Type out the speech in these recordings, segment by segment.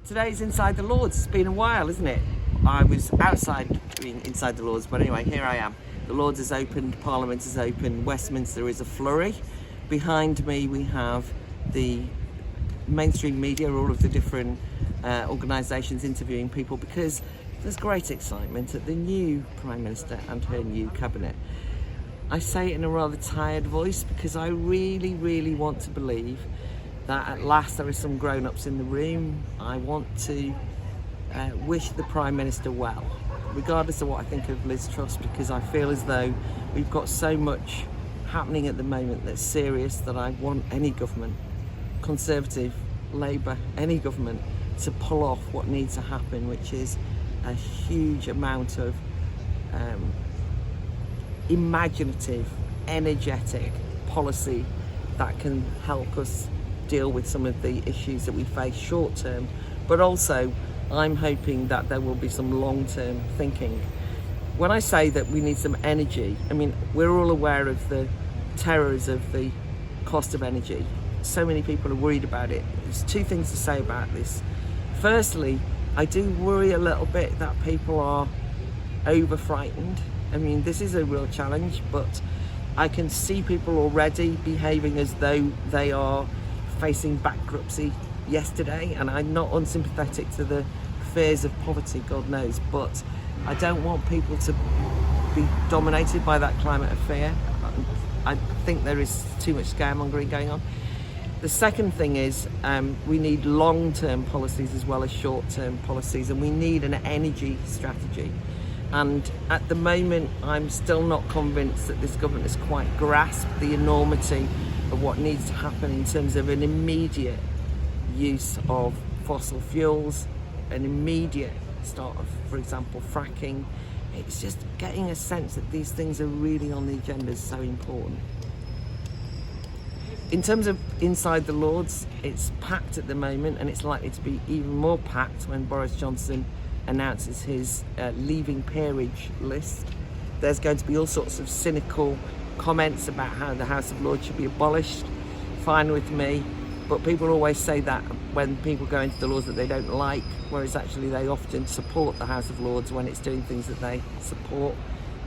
Today's Inside the Lords. It's been a while, isn't it? I was outside being inside the Lords, but anyway, here I am. The Lords has opened, Parliament is open, Westminster is a flurry. Behind me we have the mainstream media, all of the different organisations interviewing people, because there's great excitement at the new Prime Minister and her new cabinet. I say it in a rather tired voice because I really, really want to believe that at last there are some grown-ups in the room. I want to wish the Prime Minister well, regardless of what I think of Liz Truss, because I feel as though we've got so much happening at the moment that's serious that I want any government, Conservative, Labour, any government, to pull off what needs to happen, which is a huge amount of imaginative, energetic policy that can help us deal with some of the issues that we face short term, but also I'm hoping that there will be some long-term thinking. When I say that we need some energy, I mean, we're all aware of the terrors of the cost of energy. So many people are worried about it. There's two things to say about this. Firstly, I do worry a little bit that people are over frightened. I mean, this is a real challenge, but I can see people already behaving as though they are facing bankruptcy yesterday, and I'm not unsympathetic to the fears of poverty, God knows, but I don't want people to be dominated by that climate of fear. I think there is too much scaremongering going on. The second thing is we need long-term policies as well as short-term policies, and we need an energy strategy. And at the moment, I'm still not convinced that this government has quite grasped the enormity of what needs to happen in terms of an immediate use of fossil fuels, an immediate start of, for example, fracking. It's just getting a sense that these things are really on the agenda is so important. In terms of Inside the Lords, it's packed at the moment, and it's likely to be even more packed when Boris Johnson announces his leaving peerage list. There's going to be all sorts of cynical comments about how the House of Lords should be abolished. Fine with me, but people always say that when people go into the Lords that they don't like, whereas actually they often support the House of Lords when it's doing things that they support.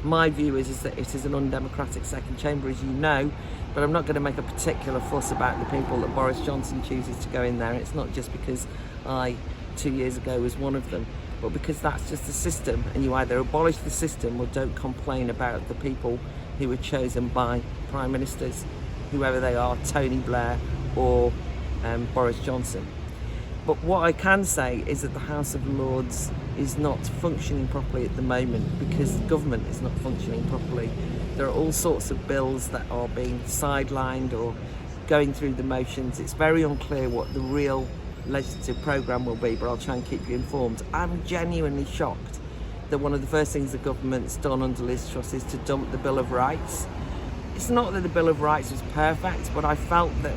My view is that it is an undemocratic second chamber, as you know, but I'm not going to make a particular fuss about the people that Boris Johnson chooses to go in there. It's not just because I, 2 years ago, was one of them, but because that's just the system, and you either abolish the system or don't complain about the people who were chosen by Prime Ministers, whoever they are, Tony Blair or Boris Johnson. But what I can say is that the House of Lords is not functioning properly at the moment because government is not functioning properly. There are all sorts of bills that are being sidelined or going through the motions. It's very unclear what the real legislative programme will be, but I'll try and keep you informed. I'm genuinely shocked that one of the first things the government's done under Liz Truss is to dump the Bill of Rights. It's not that the Bill of Rights was perfect, but I felt that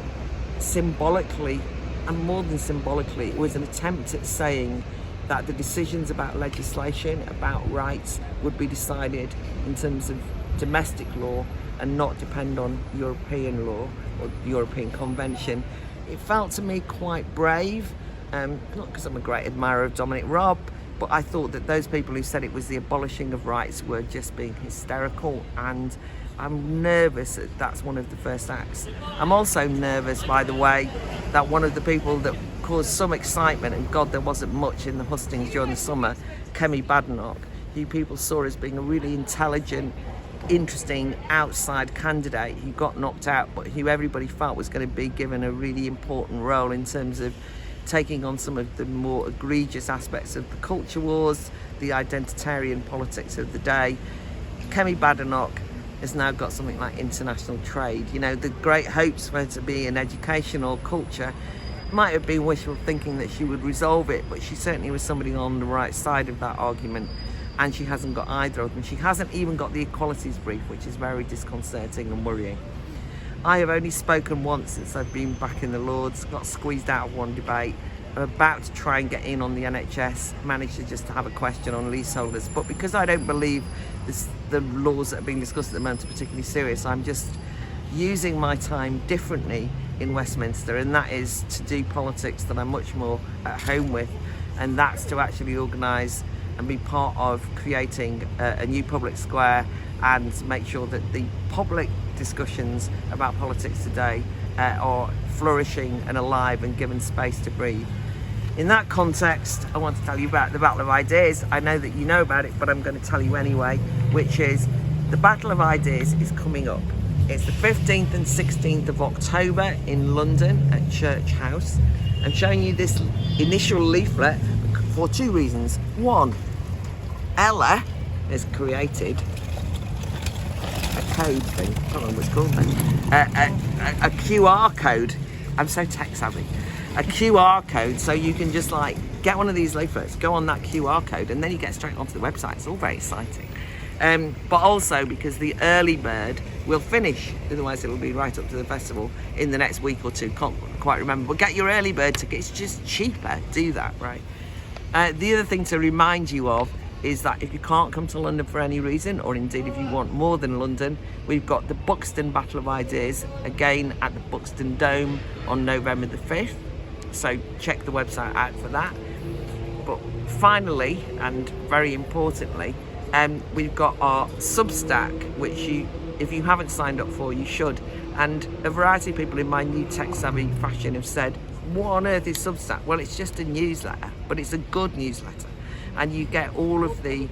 symbolically, and more than symbolically, it was an attempt at saying that the decisions about legislation, about rights, would be decided in terms of domestic law and not depend on European law or European Convention. It felt to me quite brave, not because I'm a great admirer of Dominic Raab, but I thought that those people who said it was the abolishing of rights were just being hysterical, and I'm nervous that that's one of the first acts. I'm also nervous, by the way, that one of the people that caused some excitement, and God, there wasn't much in the hustings during the summer, Kemi Badenoch, who people saw as being a really intelligent, interesting outside candidate who got knocked out, but who everybody felt was going to be given a really important role in terms of taking on some of the more egregious aspects of the culture wars, the identitarian politics of the day. Kemi Badenoch has now got something like international trade. You know, the great hopes for her to be in education or culture might have been wishful thinking that she would resolve it, but she certainly was somebody on the right side of that argument, and she hasn't got either of them. She hasn't even got the equalities brief, which is very disconcerting and worrying. I have only spoken once since I've been back in the Lords, got squeezed out of one debate. I'm about to try and get in on the NHS, managed to just have a question on leaseholders, but because I don't believe the laws that are being discussed at the moment are particularly serious, I'm just using my time differently in Westminster, and that is to do politics that I'm much more at home with. and that's to actually organise and be part of creating a new public square and make sure that the public discussions about politics today are flourishing and alive and given space to breathe. In that context, I want to tell you about the Battle of Ideas. I know that you know about it, but I'm going to tell you anyway, which is the Battle of Ideas is coming up. It's the 15th and 16th of October in London at Church House. I'm showing you this initial leaflet for two reasons. One, Ella has created a code thing, I can't remember what it's called then, a QR code. I'm so tech savvy. A QR code, so you can just like get one of these leaflets, go on that QR code, and then you get straight onto the website. It's all very exciting. But also because the early bird will finish, otherwise it'll be right up to the festival in the next week or two. Can't quite remember, but get your early bird ticket. It's just cheaper. Do that, right? The other thing to remind you of is that if you can't come to London for any reason, or indeed if you want more than London, we've got the Buxton Battle of Ideas again at the Buxton Dome on November the 5th. So check the website out for that. But finally, and very importantly, we've got our Substack, which if you haven't signed up for, you should. And a variety of people in my new tech-savvy fashion have said, what on earth is Substack? Well, it's just a newsletter, but it's a good newsletter. And you get all of the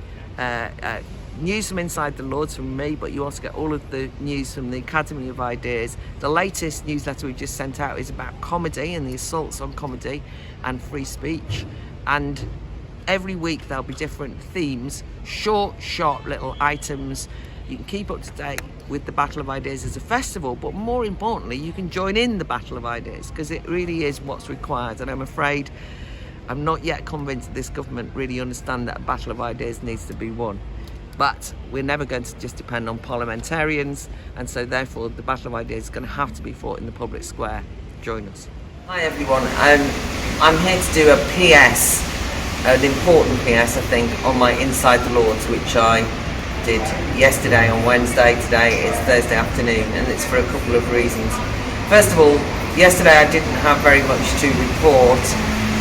news from inside the Lords from me, but you also get all of the news from the Academy of Ideas. The latest newsletter we've just sent out is about comedy and the assaults on comedy and free speech. And every week there'll be different themes, short, sharp little items. You can keep up to date with the Battle of Ideas as a festival, but more importantly, you can join in the Battle of Ideas, because it really is what's required. And I'm afraid I'm not yet convinced that this government really understand that a Battle of Ideas needs to be won. But we're never going to just depend on parliamentarians, and so therefore the Battle of Ideas is going to have to be fought in the public square. Join us. Hi everyone, I'm here to do a PS, an important PS I think, on my Inside the Lords, which I did yesterday on Wednesday. Today it's Thursday afternoon, and it's for a couple of reasons. First of all, yesterday I didn't have very much to report,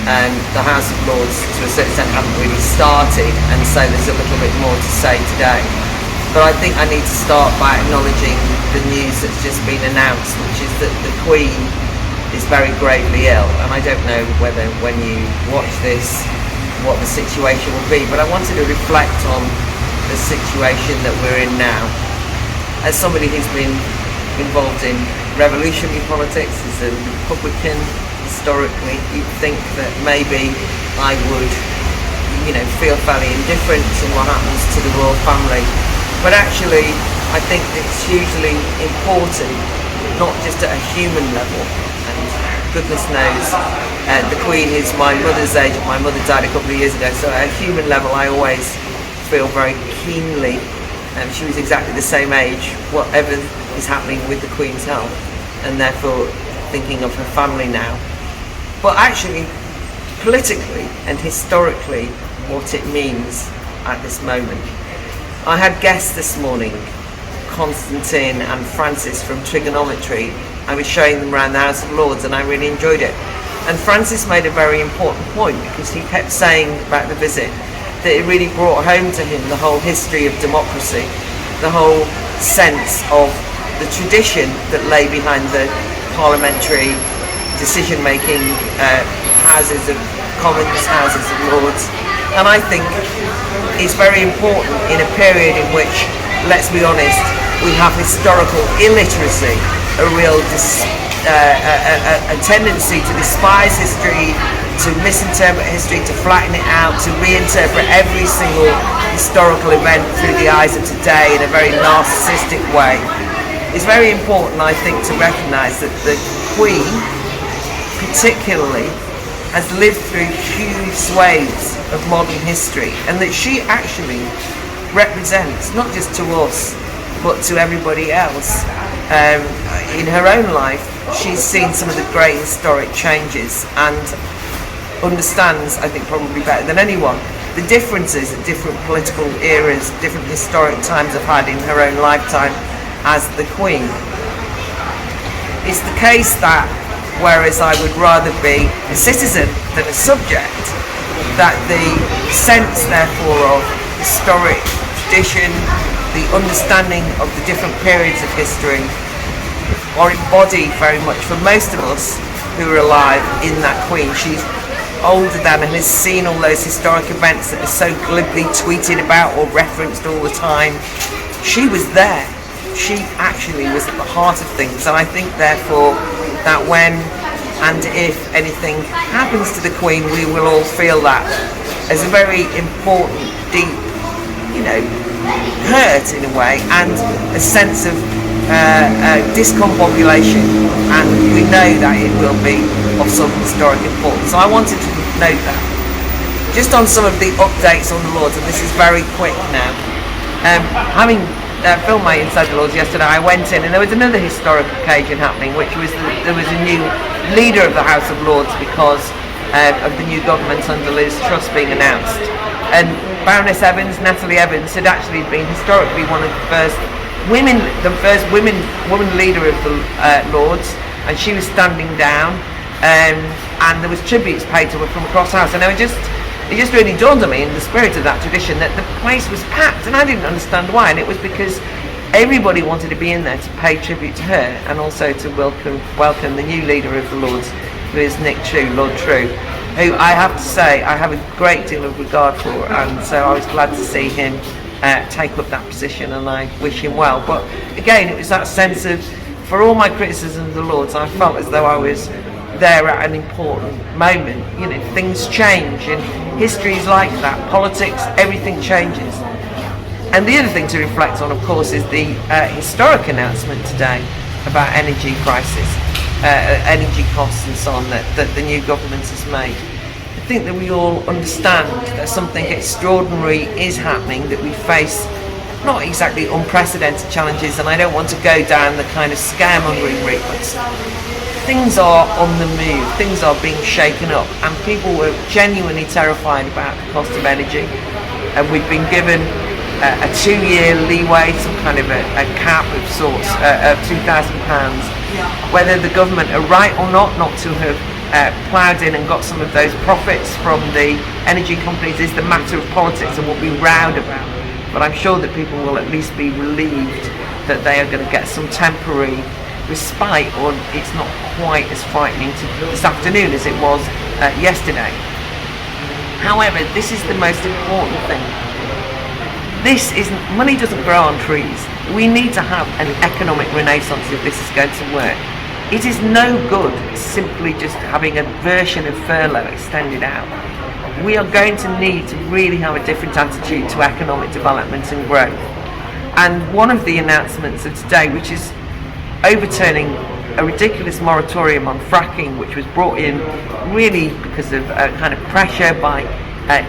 and the House of Lords to a certain extent haven't really started, and so there's a little bit more to say today. But I think I need to start by acknowledging the news that's just been announced, which is that the Queen is very gravely ill, and I don't know whether when you watch this what the situation will be, but I wanted to reflect on the situation that we're in now. As somebody who's been involved in revolutionary politics, as a Republican, historically, you'd think that maybe I would, feel fairly indifferent to what happens to the royal family. But actually, I think it's hugely important, not just at a human level, and goodness knows, the Queen is my mother's age, my mother died a couple of years ago, so at a human level I always feel very keenly, she was exactly the same age, whatever is happening with the Queen's health, and therefore thinking of her family now. But actually, politically and historically, what it means at this moment. I had guests this morning, Constantine and Francis from Trigonometry. I was showing them around the House of Lords and I really enjoyed it. And Francis made a very important point, because he kept saying about the visit that it really brought home to him the whole history of democracy, the whole sense of the tradition that lay behind the parliamentary decision-making houses of Commons, houses of Lords. And I think it's very important in a period in which, let's be honest, we have historical illiteracy, a real a tendency to despise history, to misinterpret history, to flatten it out, to reinterpret every single historical event through the eyes of today in a very narcissistic way. It's very important, I think, to recognise that the Queen, particularly, has lived through huge swathes of modern history, and that she actually represents, not just to us, but to everybody else. In her own life, she's seen some of the great historic changes and understands, I think probably better than anyone, the differences that different political eras, different historic times have had in her own lifetime as the Queen. It's the case that, whereas I would rather be a citizen than a subject, that the sense, therefore, of historic tradition, the understanding of the different periods of history, are embodied very much for most of us who are alive in that Queen. She's older than and has seen all those historic events that are so glibly tweeted about or referenced all the time. She was there. She actually was at the heart of things, and I think therefore that when and if anything happens to the Queen, we will all feel that as a very important, deep, hurt in a way, and a sense of discombobulation, and we know that it will be of some historic importance. So I wanted to note that. Just on some of the updates on the Lords, and this is very quick now. Having filmed my Inside the Lords yesterday, I went in and there was another historic occasion happening, which was there was a new leader of the House of Lords because of the new government under Liz Truss being announced. And Baroness Evans, Natalie Evans, had actually been historically one of the first women leader of the Lords, and she was standing down, and there was tributes paid to her from across the house, and it just really dawned on me in the spirit of that tradition that the place was packed, and I didn't understand why, and it was because everybody wanted to be in there to pay tribute to her, and also to welcome the new leader of the Lords, who is Nick True, Lord True, who I have to say I have a great deal of regard for, and so I was glad to see him take up that position, and I wish him well. But again, it was that sense of, for all my criticism of the Lords, I felt as though I was there at an important moment. Things change, and history is like that. Politics, everything changes. And the other thing to reflect on, of course, is the historic announcement today about energy crisis, energy costs and so on that the new government has made. I think that we all understand that something extraordinary is happening, that we face not exactly unprecedented challenges, and I don't want to go down the kind of scaremongering route, but things are on the move, things are being shaken up, and people were genuinely terrified about the cost of energy, and we've been given a 2-year leeway, some kind of a cap of sorts of £2,000. Whether the government are right or not to have ploughed in and got some of those profits from the energy companies is the matter of politics and what we rowed about. But I'm sure that people will at least be relieved that they are going to get some temporary respite, or it's not quite as frightening this afternoon as it was yesterday. However, this is the most important thing. Money doesn't grow on trees. We need to have an economic renaissance if this is going to work. It is no good simply just having a version of furlough extended out. We are going to need to really have a different attitude to economic development and growth. And one of the announcements of today, which is overturning a ridiculous moratorium on fracking, which was brought in really because of kind of pressure by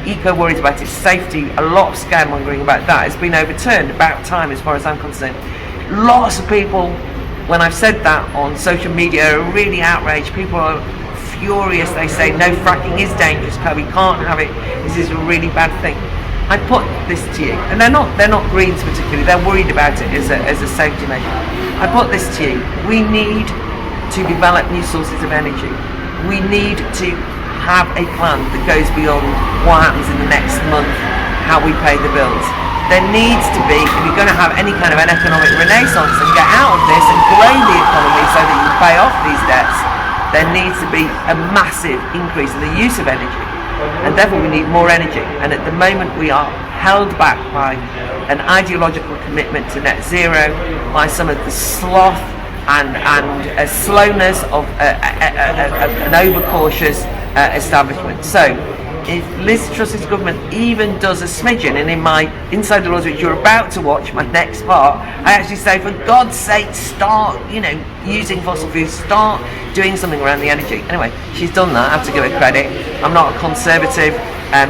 eco worries about its safety, a lot of scaremongering about that has been overturned, about time as far as I'm concerned. Lots of people, when I've said that on social media, are really outraged. People are furious. They say no, fracking is dangerous, we can't have it, this is a really bad thing. I put this to you, and they're not Greens particularly, they're worried about it as a safety measure. I put this to you, we need to develop new sources of energy. We need to have a plan that goes beyond what happens in the next month, how we pay the bills. There needs to be, if you're going to have any kind of an economic renaissance and get out of this and grow the economy so that you pay off these debts, there needs to be a massive increase in the use of energy, and therefore we need more energy. And at the moment we are held back by an ideological commitment to net zero, by some of the sloth and a slowness of an overcautious establishment. So if Liz Truss's government even does a smidgen, and in my Inside the Lords, which you're about to watch, my next part, I actually say, for God's sake, start, using fossil fuels, start doing something around the energy. Anyway, she's done that. I have to give her credit. I'm not a conservative,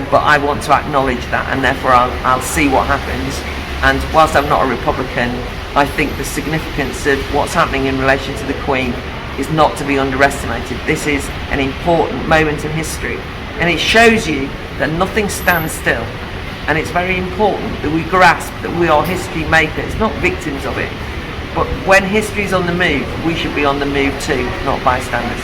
but I want to acknowledge that, and therefore I'll see what happens. And whilst I'm not a Republican, I think the significance of what's happening in relation to the Queen is not to be underestimated. This is an important moment in history, and it shows you that nothing stands still, and it's very important that we grasp that we are history makers, not victims of it. But when history is on the move, we should be on the move too, not bystanders.